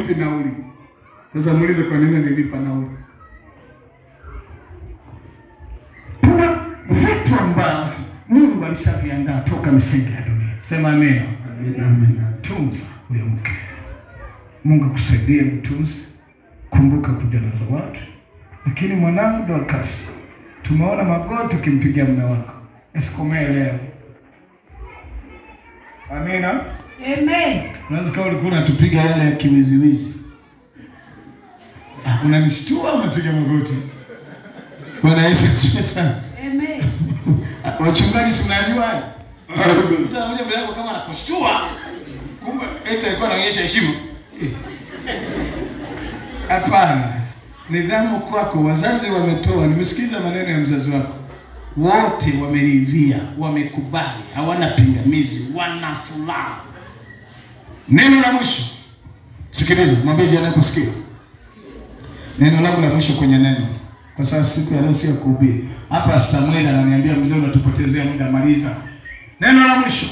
haulipi nauli. Sasa muulize kwa nini nilipa nauli. Kuna vitu ambavyo Mungu alishaviandaa toka misingi ya dunia. Sema amen. Amen. Tunza huyo mke. Mungu akusaidie mtunze. Kumbuka kujaza watu. Lakini mwanangu Dorcas, tumeona magoti ukimpigia mume wako. Esikomee leo. Amina. Amen. Unaweza kama ulikuwa unatupiga yale ya kiwiziwizi. Unanishtua unapiga magoti. Bwana Yesu asifiwe sana. Amen. Wachungaji si unajua? Utaona mbele yako kama anakushtua. Kumbe eti alikuwa anaonyesha heshima. Hapana. Nidhamu kwako, wazazi wametoa. Nimesikiza maneno ya mzazi wako. Wote wameridhia, wamekubali, hawana pingamizi, wana furaha. Neno la mwisho. Sikiliza, mwambie jirani kusikia. Neno lako la mwisho kwenye neno. Kwa sababu siku ya leo si ya kuhubiri. Hapa Samuel ananiambia mzee unatupotezea muda, maliza. Neno la mwisho.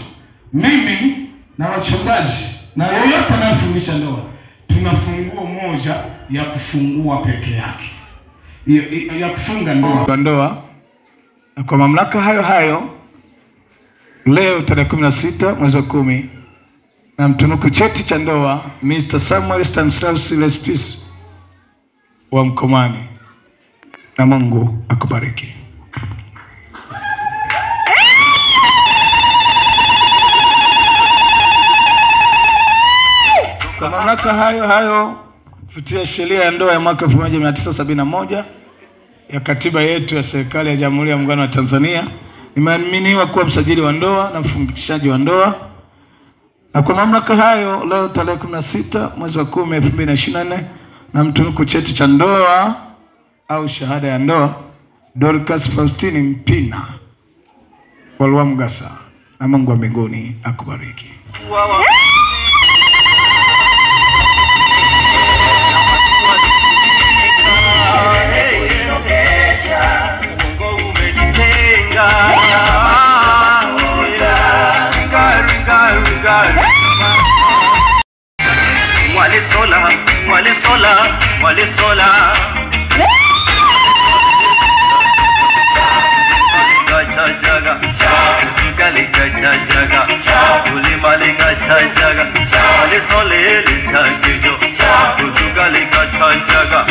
Mimi na wachungaji na yoyote anayefundisha ndoa, tuna funguo moja ya kufungua peke yake. Ya kufunga ndoa. Na kwa mamlaka hayo leo tarehe 16 mwezi wa 10 na mtunuku cheti cha ndoa Mr. Samuel Stanislaus Lespis wa Mkomani. Na Mungu akubariki. Kwa mamlaka hayo kupitia sheria ya ndoa ya mwaka 1971 ya katiba yetu ya serikali ya Jamhuri ya Muungano wa Tanzania, nimeaminiwa kuwa msajili wa ndoa na mfungishaji wa ndoa. Na kwa mamlaka hayo leo tarehe 16 mwezi wa 10 2024 na mtunuku cheti cha ndoa au shahada ya ndoa Dorcas Faustini Mpina Walwa Mgasa. Na Mungu wa mbinguni akubariki. Wale sola gacha sugali gacha ulimali gacha wale sole litakejo sugali gacha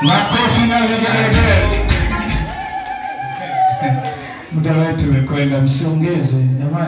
Makofi na vigelegele. Muda wetu umekwenda, msiongeze jamani.